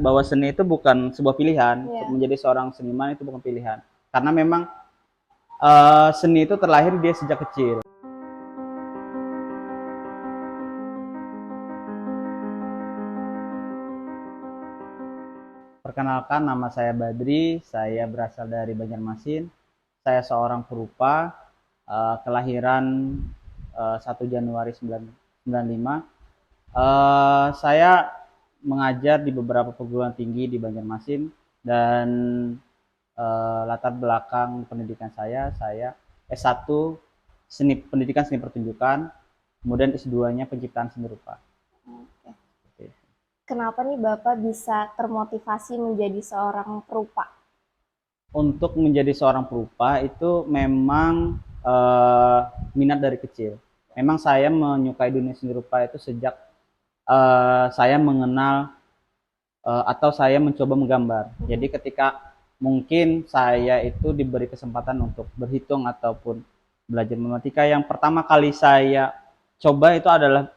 bahwa seni itu bukan sebuah pilihan. Untuk Iya. menjadi seorang seniman itu bukan pilihan. Karena memang seni itu terlahir dia sejak kecil. Perkenalkan, nama saya Badri, saya berasal dari Banjarmasin. Saya seorang perupa, kelahiran 1 Januari 1995. Saya mengajar di beberapa perguruan tinggi di Banjarmasin, dan latar belakang pendidikan saya S1 pendidikan seni pertunjukan, kemudian S2-nya penciptaan seni rupa. Oke. Kenapa nih Bapak bisa termotivasi menjadi seorang perupa? Untuk menjadi seorang perupa itu memang minat dari kecil. Memang saya menyukai dunia seni rupa itu sejak saya mengenal atau saya mencoba menggambar. Jadi ketika mungkin saya itu diberi kesempatan untuk berhitung ataupun belajar matematika, yang pertama kali saya coba itu adalah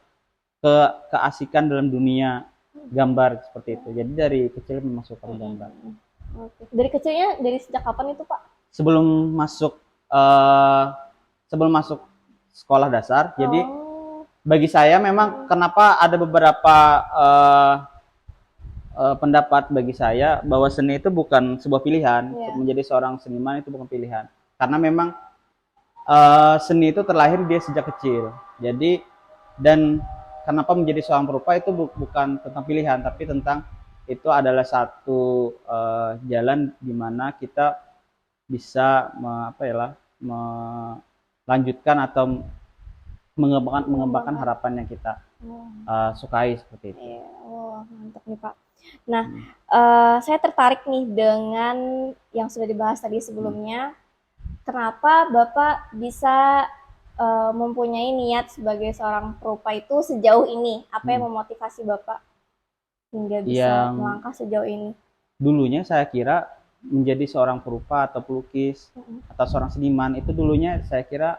keasikan dalam dunia gambar seperti itu. Jadi dari kecil memang suka menggambar. Oke. Dari kecilnya, dari sejak kapan itu Pak? Sebelum masuk eh, sebelum masuk sekolah dasar. Jadi Oh, bagi saya memang kenapa ada beberapa pendapat bagi saya bahwa seni itu bukan sebuah pilihan. Untuk iya. menjadi seorang seniman itu bukan pilihan. Karena memang seni itu terlahir dia sejak kecil. Jadi, dan kenapa menjadi seorang perupa itu bukan tentang pilihan, tapi tentang itu adalah satu jalan di mana kita bisa melanjutkan atau mengembangkan harapan yang kita Oh, sukai seperti itu. iya. Oh, mantap nih Pak. Nah, Hmm. saya tertarik nih dengan yang sudah dibahas tadi Hmm. sebelumnya. Kenapa Bapak bisa mempunyai niat sebagai seorang perupa itu sejauh ini? Apa Hmm. yang memotivasi Bapak hingga bisa Yang melangkah sejauh ini? dulunya saya kira menjadi seorang perupa atau pelukis atau seorang seniman itu dulunya saya kira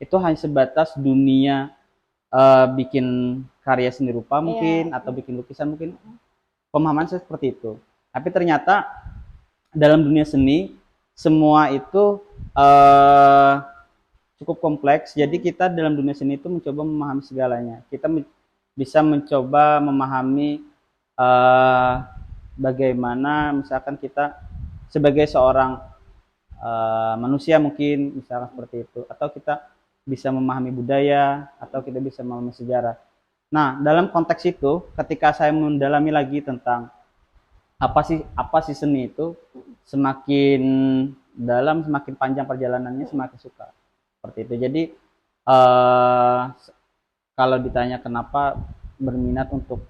itu hanya sebatas dunia bikin karya seni rupa Iya. mungkin atau bikin lukisan mungkin, pemahaman saya seperti itu. Tapi ternyata dalam dunia seni semua itu eh, cukup kompleks. Jadi kita dalam dunia seni itu mencoba memahami segalanya. Kita bisa mencoba memahami eh, bagaimana misalkan kita sebagai seorang manusia mungkin misalkan seperti itu, atau kita bisa memahami budaya atau kita bisa memahami sejarah. Nah, dalam konteks itu ketika saya mendalami lagi tentang apa sih seni itu, semakin dalam semakin panjang perjalanannya semakin suka seperti itu. Jadi kalau ditanya kenapa berminat untuk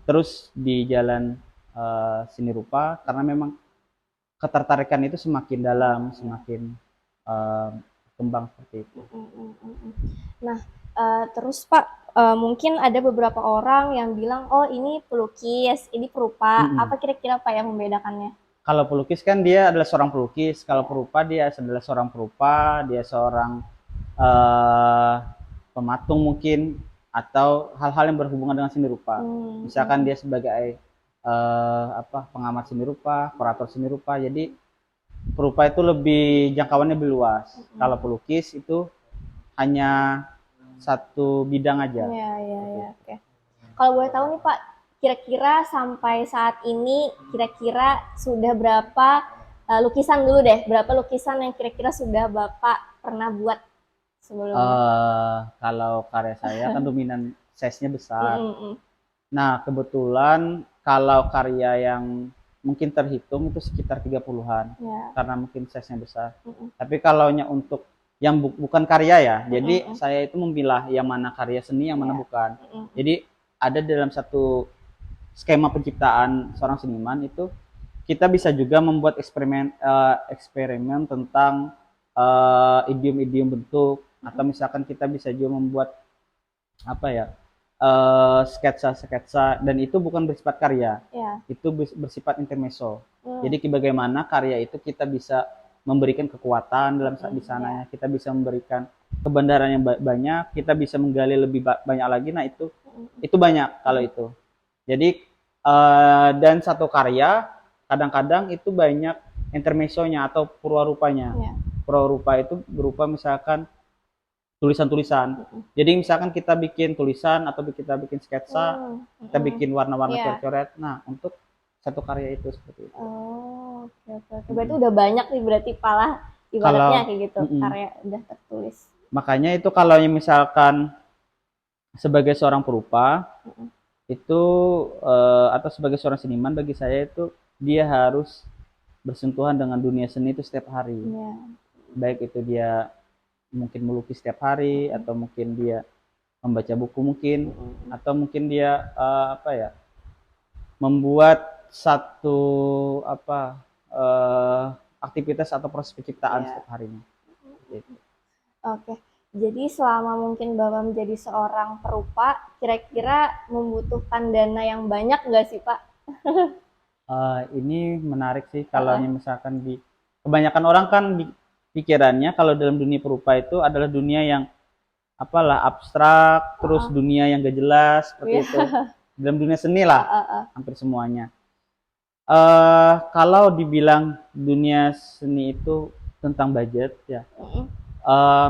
terus di jalan seni rupa, karena memang ketertarikan itu semakin dalam, semakin berkembang seperti itu. Nah, terus Pak, mungkin ada beberapa orang yang bilang, oh ini pelukis, ini perupa. Mm-mm. Apa kira-kira Pak yang membedakannya? Kalau pelukis kan dia adalah seorang pelukis, kalau perupa dia adalah seorang perupa, dia seorang eh, pematung mungkin, atau hal-hal yang berhubungan dengan seni rupa. Misalkan dia sebagai pengamat seni rupa, kurator seni rupa. Jadi perupa itu lebih jangkauannya lebih luas. Kalau pelukis itu hanya satu bidang aja. Ya, ya, ya. Oke. Kalau boleh tahu nih Pak, kira-kira sampai saat ini, kira-kira sudah berapa lukisan dulu deh, berapa lukisan yang kira-kira sudah Bapak pernah buat sebelumnya? Kalau karya saya kan dominan size-nya besar. Mm-mm. Nah, kebetulan kalau karya yang mungkin terhitung itu sekitar 30-an, Ya. karena mungkin size-nya besar. Mm-mm. Tapi kalau untuk yang bukan karya ya, jadi Mm-mm. saya itu memilah yang mana karya seni, yang mana Ya. bukan. Mm-mm. Jadi ada dalam satu skema penciptaan seorang seniman itu kita bisa juga membuat eksperimen tentang idiom-idiom bentuk, atau misalkan kita bisa juga membuat apa ya, sketsa-sketsa, dan itu bukan bersifat karya, Ya. itu bersifat intermezzo. Mm. Jadi bagaimana karya itu kita bisa memberikan kekuatan dalam di Ya. sananya, kita bisa memberikan kebenaran yang banyak, kita bisa menggali lebih banyak lagi. Nah, itu banyak kalau itu. Jadi Dan satu karya kadang-kadang itu banyak intermezzonya atau purwarupanya. Ya. Purwarupa itu berupa misalkan tulisan-tulisan. Jadi misalkan kita bikin tulisan atau kita bikin sketsa, kita bikin warna-warna Iya. coret-coret. Nah, untuk satu karya itu seperti itu. Oh, oke oke. Berarti udah banyak nih berarti pala ibaratnya Kalau kayak gitu, karya udah tertulis. makanya itu kalau misalkan sebagai seorang perupa itu atau sebagai seorang seniman, bagi saya itu dia harus bersentuhan dengan dunia seni itu setiap hari. Iya. Baik itu dia mungkin melukis setiap hari atau mungkin dia membaca buku mungkin atau mungkin dia apa ya, membuat satu apa aktivitas atau proses penciptaan Iya. setiap harinya. Gitu. Oke. Jadi selama mungkin Bapak menjadi seorang perupa, kira-kira membutuhkan dana yang banyak nggak sih, Pak? Ini menarik sih kalau misalkan di kebanyakan orang kan pikirannya kalau dalam dunia perupa itu adalah dunia yang apalah abstrak, terus dunia yang gak jelas seperti itu. Dalam dunia seni lah, hampir semuanya. Kalau dibilang dunia seni itu tentang budget ya,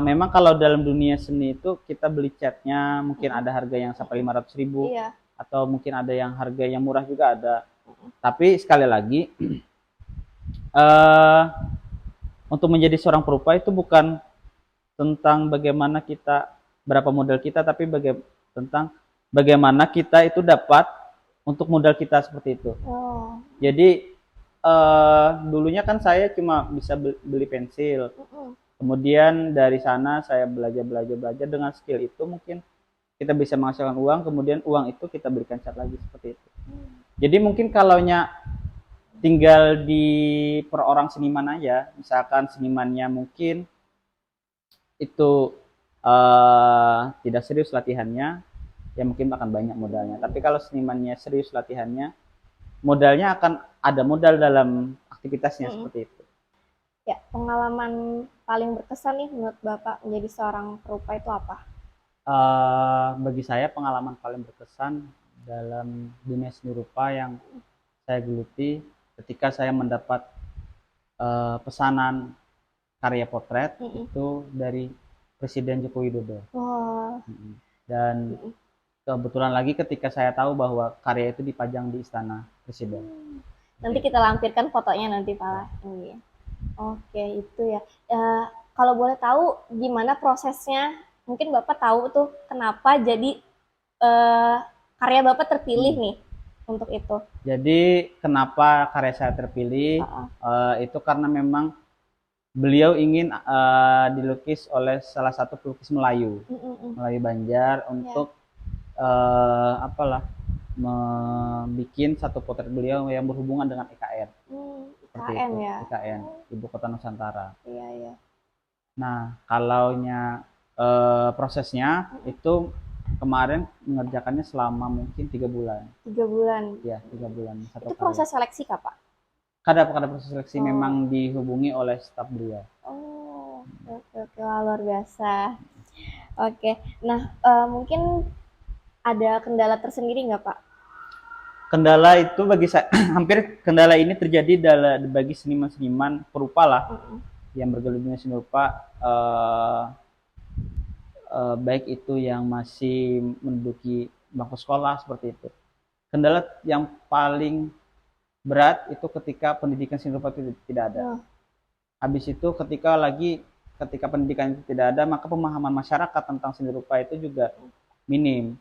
memang kalau dalam dunia seni itu kita beli catnya mungkin ada harga yang sampai 500.000 Iya. atau mungkin ada yang harga yang murah juga ada. Tapi sekali lagi untuk menjadi seorang perupa itu bukan tentang bagaimana kita berapa modal kita, tapi tentang bagaimana kita itu dapat untuk modal kita seperti itu. Jadi dulunya kan saya cuma bisa beli pensil. Kemudian dari sana saya belajar dengan skill itu mungkin kita bisa menghasilkan uang, kemudian uang itu kita belikan cat lagi seperti itu. Jadi mungkin kalaunya tinggal di per orang seniman aja, misalkan senimannya mungkin itu tidak serius latihannya, ya mungkin akan banyak modalnya. Tapi kalau senimannya serius latihannya, modalnya akan ada modal dalam aktivitasnya seperti itu. Ya, pengalaman paling berkesan nih menurut Bapak menjadi seorang perupa itu apa? Bagi saya pengalaman paling berkesan dalam dunia seni rupa yang saya geluti ketika saya mendapat pesanan karya potret itu dari Presiden Joko Widodo. Dan kebetulan lagi ketika saya tahu bahwa karya itu dipajang di Istana Presiden. Nanti kita lampirkan fotonya nanti Pak. Oke, itu ya. Kalau boleh tahu gimana prosesnya? Mungkin Bapak tahu tuh kenapa jadi karya Bapak terpilih nih untuk itu. Jadi kenapa karya saya terpilih? Itu karena memang beliau ingin dilukis oleh salah satu pelukis Melayu, Melayu Banjar untuk apalah membuat satu potret beliau yang berhubungan dengan IKN. IKN ya. IKN, Ibu Kota Nusantara. Iya. Nah, kalaunya prosesnya itu kemarin mengerjakannya selama mungkin 3 bulan. 3 bulan. Ya, 3 bulan. Itu proses seleksi kah, Pak? Kada proses seleksi, memang dihubungi oleh staf beliau. Oke, luar biasa. Oke, nah mungkin ada kendala tersendiri nggak Pak? Kendala itu bagi saya, hampir kendala ini terjadi bagi seniman-seniman perupa lah, yang bergelut dunia seni rupa, baik itu yang masih menduduki bangku sekolah seperti itu. Kendala yang paling berat itu ketika pendidikan seni rupa itu tidak ada. Habis itu ketika pendidikan itu tidak ada, maka pemahaman masyarakat tentang seni rupa itu juga minim.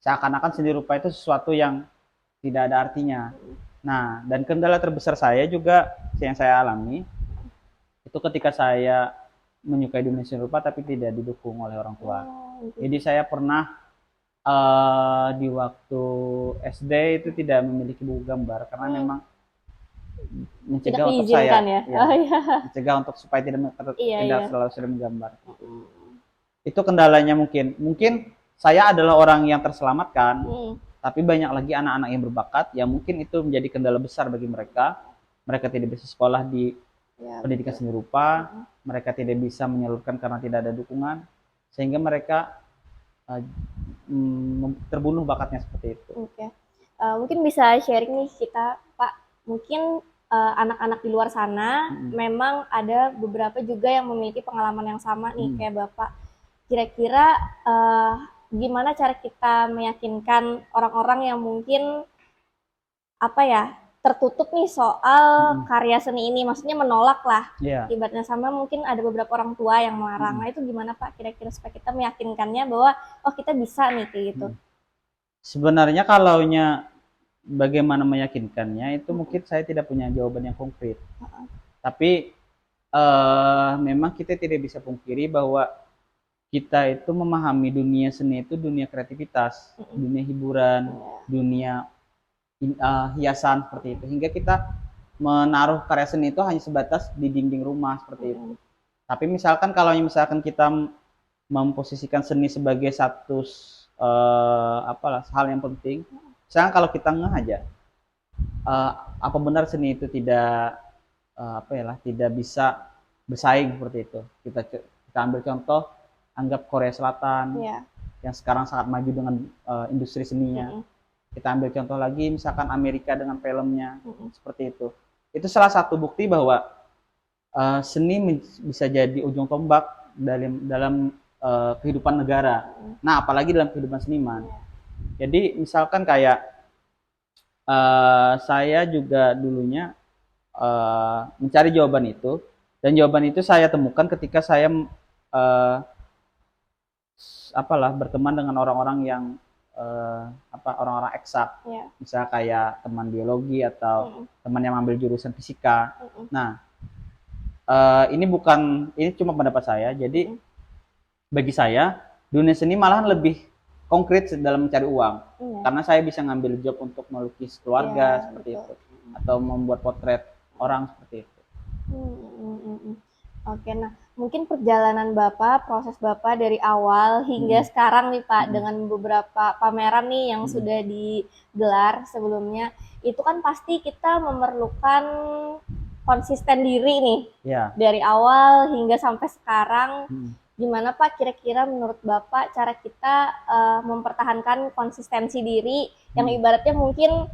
Seakan-akan seni rupa itu sesuatu yang tidak ada artinya. Nah, dan kendala terbesar saya juga yang saya alami itu ketika saya menyukai dunia seni rupa tapi tidak didukung oleh orang tua. Jadi saya pernah di waktu SD itu tidak memiliki buku gambar karena memang mencegah untuk saya, mencegah untuk supaya tidak selalu sering menggambar. Itu kendalanya mungkin saya adalah orang yang terselamatkan, tapi banyak lagi anak-anak yang berbakat yang mungkin itu menjadi kendala besar bagi mereka. Mereka tidak bisa sekolah di pendidikan seni rupa, mereka tidak bisa menyalurkan karena tidak ada dukungan, sehingga mereka terbunuh bakatnya seperti itu. Mungkin bisa sharing nih kita, Pak. Mungkin anak-anak di luar sana Mm-mm. memang ada beberapa juga yang memiliki pengalaman yang sama nih Mm. kayak Bapak. Kira-kira eh, gimana cara kita meyakinkan orang-orang yang mungkin apa ya tertutup nih soal Mm-mm. karya seni ini, maksudnya menolak lah. Ya. Ibaratnya sama mungkin ada beberapa orang tua yang melarang. Mm-mm. Nah itu gimana Pak kira-kira supaya kita meyakinkannya bahwa oh kita bisa nih kayak gitu. Mm. Sebenarnya kalaunya bagaimana meyakinkannya itu mungkin saya tidak punya jawaban yang konkret. Tapi memang kita tidak bisa pungkiri bahwa kita itu memahami dunia seni itu dunia kreativitas, dunia hiburan, dunia hiasan seperti itu. Hingga kita menaruh karya seni itu hanya sebatas di dinding rumah seperti itu. Tapi misalkan kalau misalkan kita memposisikan seni sebagai satu apalah hal yang penting, misalkan kalau kita ngeh aja, apa benar seni itu tidak apa ya lah, tidak bisa bersaing seperti itu. Kita ambil contoh, anggap Korea Selatan Iya. yang sekarang sangat maju dengan industri seninya. Kita ambil contoh lagi misalkan Amerika dengan filmnya seperti itu. Itu salah satu bukti bahwa seni bisa jadi ujung tombak dalam kehidupan negara. Nah, apalagi dalam kehidupan seniman. Jadi misalkan kayak saya juga dulunya mencari jawaban itu, dan jawaban itu saya temukan ketika saya apalah berteman dengan orang-orang yang orang-orang eksak, misalnya kayak teman biologi atau teman yang ambil jurusan fisika. Nah, ini cuma pendapat saya. Jadi bagi saya dunia seni malahan lebih konkret dalam mencari uang, karena saya bisa ngambil job untuk melukis keluarga seperti itu, atau membuat potret orang seperti itu. Oke, nah mungkin perjalanan Bapak, proses Bapak dari awal hingga sekarang nih Pak, dengan beberapa pameran nih yang sudah digelar sebelumnya, itu kan pasti kita memerlukan konsisten diri nih. Ya. Dari awal hingga sampai sekarang, gimana Pak kira-kira menurut Bapak cara kita mempertahankan konsistensi diri yang ibaratnya mungkin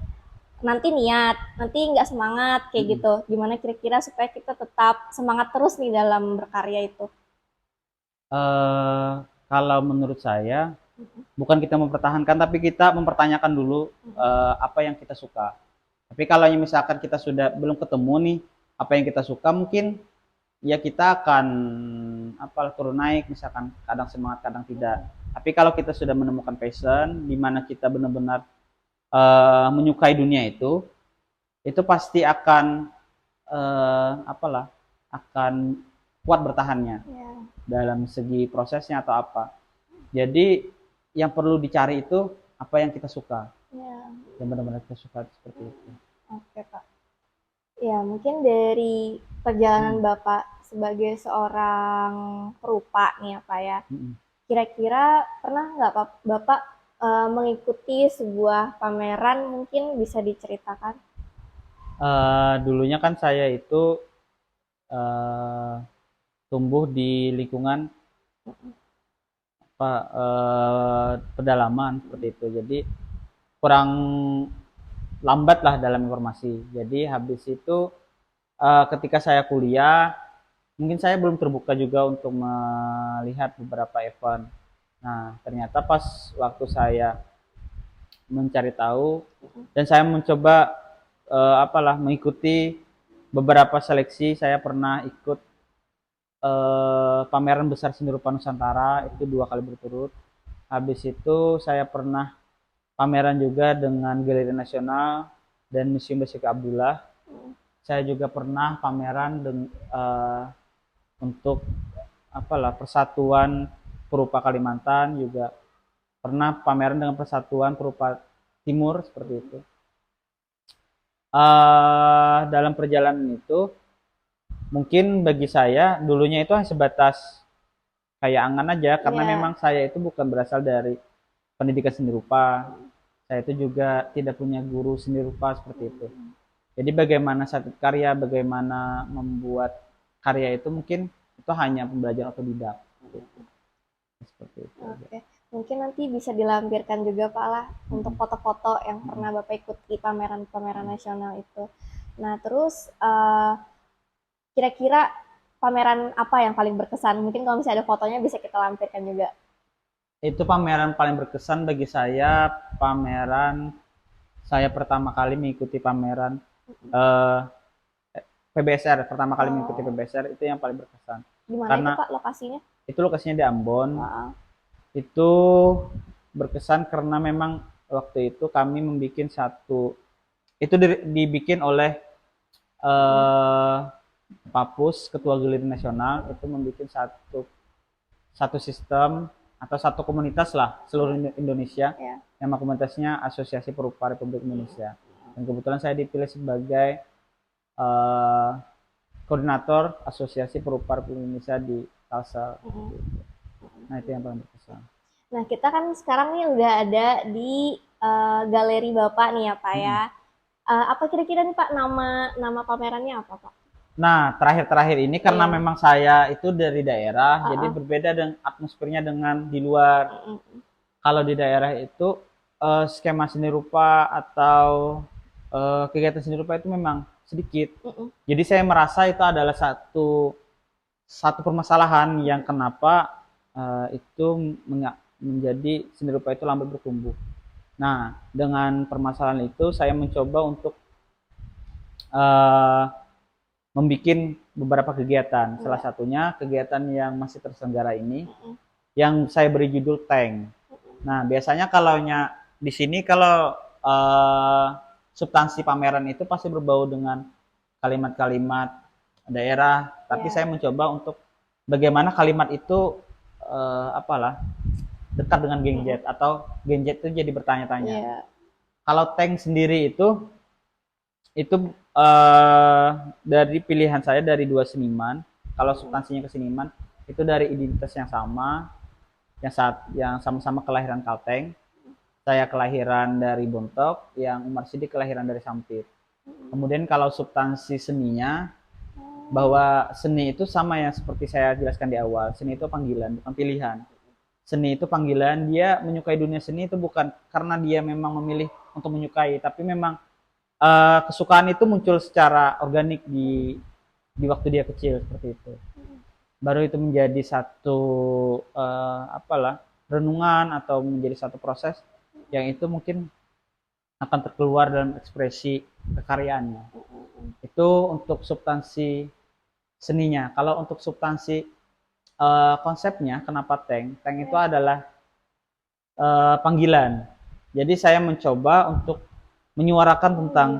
nanti niat, nanti nggak semangat kayak gitu. Gimana kira-kira supaya kita tetap semangat terus nih dalam berkarya itu? Kalau menurut saya, bukan kita mempertahankan, tapi kita mempertanyakan dulu apa yang kita suka. Tapi kalau misalkan kita sudah belum ketemu nih apa yang kita suka, mungkin ya kita akan turun naik, misalkan kadang semangat, kadang tidak. Tapi kalau kita sudah menemukan passion, di mana kita benar-benar menyukai dunia itu pasti akan akan kuat bertahannya dalam segi prosesnya atau apa. Jadi yang perlu dicari itu apa yang kita suka, yang benar-benar kita suka seperti itu. Oke Pak. Ya mungkin dari perjalanan Bapak sebagai seorang perupa nih ya Pak ya. Kira-kira pernah nggak Bapak mengikuti sebuah pameran, mungkin bisa diceritakan? Dulunya kan saya itu tumbuh di lingkungan pedalaman seperti itu, jadi kurang lambat lah dalam informasi. Jadi habis itu ketika saya kuliah, mungkin saya belum terbuka juga untuk melihat beberapa event. Nah, ternyata pas waktu saya mencari tahu dan saya mencoba mengikuti beberapa seleksi, saya pernah ikut pameran besar seni rupa Nusantara itu 2 kali berturut. Habis itu saya pernah pameran juga dengan Galeri Nasional dan Museum Basuki Abdullah. Saya juga pernah pameran untuk Persatuan Perupa Kalimantan, juga pernah pameran dengan Persatuan Perupa Timur seperti itu. Dalam perjalanan itu mungkin bagi saya dulunya itu hanya sebatas kayak angan aja, karena memang saya itu bukan berasal dari pendidikan seni rupa. Saya itu juga tidak punya guru seni rupa seperti itu. Jadi bagaimana satu karya, bagaimana membuat karya itu mungkin itu hanya pembelajaran otodidak. Seperti itu. Oke. Mungkin nanti bisa dilampirkan juga Pak lah untuk Mm-mm. foto-foto yang pernah Bapak ikuti pameran-pameran Mm. nasional itu. Nah, terus kira-kira pameran apa yang paling berkesan? Mungkin kalau misalnya ada fotonya bisa kita lampirkan juga. Itu pameran paling berkesan bagi saya, pameran saya pertama kali mengikuti pameran eh, PBSR, pertama kali mengikuti Oh, PBSR itu yang paling berkesan. di mana itu Karena Pak lokasinya? itu lokasinya di Ambon. Wah, Itu berkesan karena memang waktu itu kami membuat satu, itu dibikin oleh eh, Papus, Ketua Galeri Nasional, itu membuat satu satu sistem atau satu komunitas lah seluruh Indonesia. ya. Nama komunitasnya Asosiasi Perupa Republik Indonesia. Dan kebetulan saya dipilih sebagai eh, koordinator Asosiasi Perupa Republik Indonesia di Kalsel. Nah itu yang paling berkesan. Nah, kita kan sekarang nih udah ada di galeri Bapak nih ya, Pak ya. Mm-mm. Apa kira-kira nih Pak nama nama pamerannya apa, Pak? Nah, terakhir-terakhir ini karena Iya. memang saya itu dari daerah, jadi Heeh. berbeda dengan atmosfernya dengan di luar. Mm-mm. Kalau di daerah itu skema seni rupa atau kegiatan seni rupa itu memang sedikit. Mm-mm. Jadi saya merasa itu adalah satu satu permasalahan yang kenapa itu menjadi seni rupa itu lambat bertumbuh. Nah, dengan permasalahan itu saya mencoba untuk eh, membuat beberapa kegiatan. Salah Iya. satunya kegiatan yang masih terselenggara ini, Mm-mm. yang saya beri judul Tank. Nah, biasanya kalau di sini kalau eh, substansi pameran itu pasti berbau dengan kalimat-kalimat daerah, tapi Iya. saya mencoba untuk bagaimana kalimat itu apalah dekat dengan Mm-mm. Genjet atau Genjet itu jadi bertanya-tanya. Iya. Kalau Tank sendiri itu eh, dari pilihan saya dari dua seniman. Kalau substansinya ke seniman itu dari identitas yang sama, yang sama-sama kelahiran Kalteng. Saya kelahiran dari Bontok, yang Umar Sidik kelahiran dari Sampit. Kemudian kalau substansi seninya, bahwa seni itu sama yang seperti saya jelaskan di awal. Seni itu panggilan, bukan pilihan. Seni itu panggilan, dia menyukai dunia seni itu bukan karena dia memang memilih untuk menyukai, tapi memang kesukaan itu muncul secara organik di waktu dia kecil seperti itu. Baru itu menjadi satu apalah renungan atau menjadi satu proses yang itu mungkin akan terkeluar dalam ekspresi kekaryaannya. Itu untuk substansi seninya. Kalau untuk substansi konsepnya, kenapa tank? Tank itu Iya. adalah panggilan. Jadi saya mencoba untuk menyuarakan tentang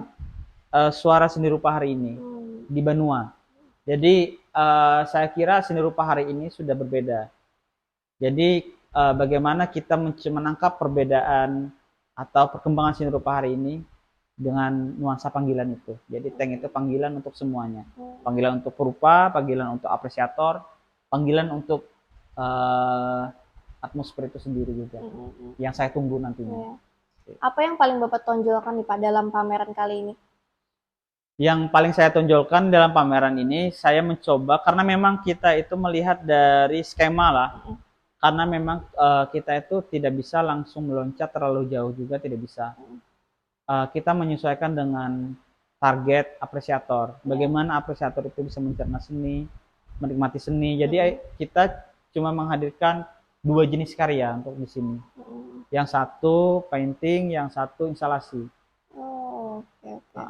suara seni rupa hari ini Hmm. di Banua. Jadi saya kira seni rupa hari ini sudah berbeda. Jadi bagaimana kita menangkap perbedaan atau perkembangan seni rupa hari ini dengan nuansa panggilan itu. Jadi tank itu panggilan untuk semuanya. Panggilan untuk perupa, panggilan untuk apresiator, panggilan untuk uh, atmosfer itu sendiri juga. Mm-mm. Yang saya tunggu nantinya. Iya. Apa yang paling Bapak tonjolkan nih Pak dalam pameran kali ini? Yang paling saya tonjolkan dalam pameran ini, saya mencoba karena memang kita itu melihat dari skema lah. Karena memang kita itu tidak bisa langsung meloncat terlalu jauh juga, tidak bisa. Kita menyesuaikan dengan target apresiator. Bagaimana apresiator itu bisa mencerna seni, menikmati seni. Jadi kita cuma menghadirkan dua jenis karya untuk di sini. Yang satu painting, yang satu instalasi. Oh, oke oke.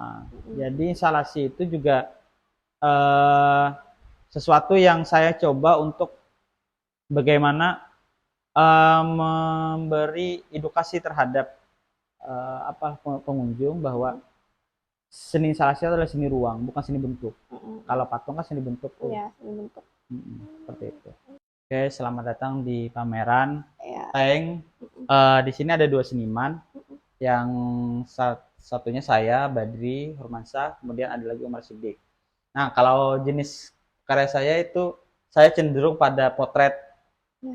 Jadi instalasi itu juga sesuatu yang saya coba untuk bagaimana memberi edukasi terhadap pengunjung bahwa seni instalasi adalah seni ruang, bukan seni bentuk. Kalau patung kan seni bentuk tuh. Iya, seni bentuk. Seperti itu. Oke, selamat datang di pameran Iya. Tank. Di sini ada dua seniman. Yang satunya saya, Badri Hurmansyah, kemudian ada lagi Umar Sidik. Nah, kalau jenis karya saya itu saya cenderung pada potret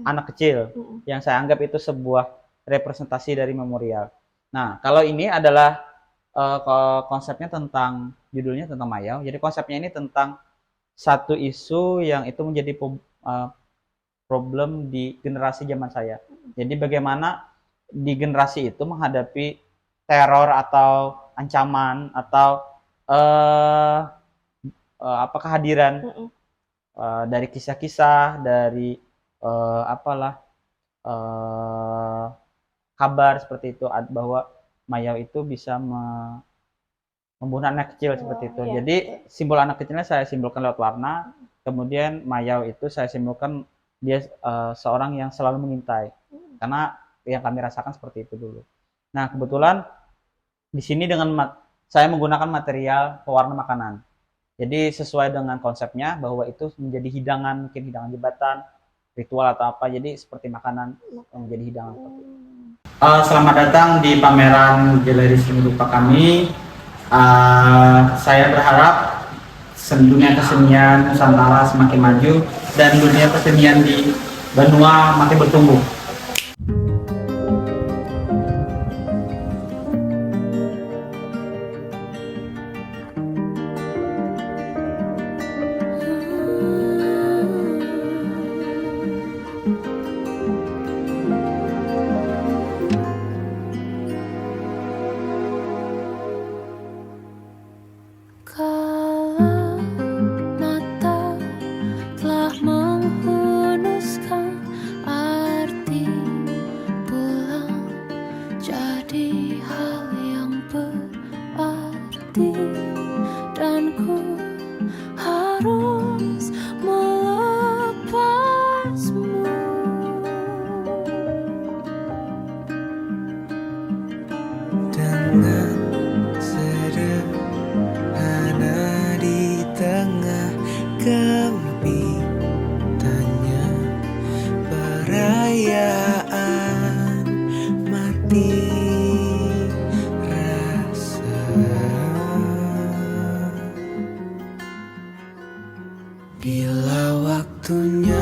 anak kecil yang saya anggap itu sebuah representasi dari memorial. Nah, kalau ini adalah konsepnya tentang judulnya tentang Mayau. Jadi konsepnya ini tentang satu isu yang itu menjadi problem di generasi zaman saya. Jadi bagaimana di generasi itu menghadapi teror atau ancaman atau eh apa kehadiran dari kisah-kisah, dari apalah eh kabar seperti itu bahwa Mayau itu bisa membunuh anak kecil seperti itu. Iya, Jadi simbol anak kecilnya saya simbolkan lewat warna. Kemudian Mayau itu saya simbolkan dia seorang yang selalu mengintai. Karena yang kami rasakan seperti itu dulu. Nah, kebetulan di sini saya menggunakan material pewarna makanan. Jadi sesuai dengan konsepnya bahwa itu menjadi hidangan, mungkin hidangan jembatan, ritual atau apa. Jadi seperti makanan yang menjadi hidangan. Selamat datang di pameran galeri seni rupa kami. Saya berharap dunia kesenian Nusantara semakin maju dan dunia kesenian di benua makin bertumbuh. Kala mata telah menghunuskan arti pulang jadi hal yang berarti, dan ku harus melepasmu. Dengan sederhana di tengah gempitannya perayaan mati rasa. Bila waktunya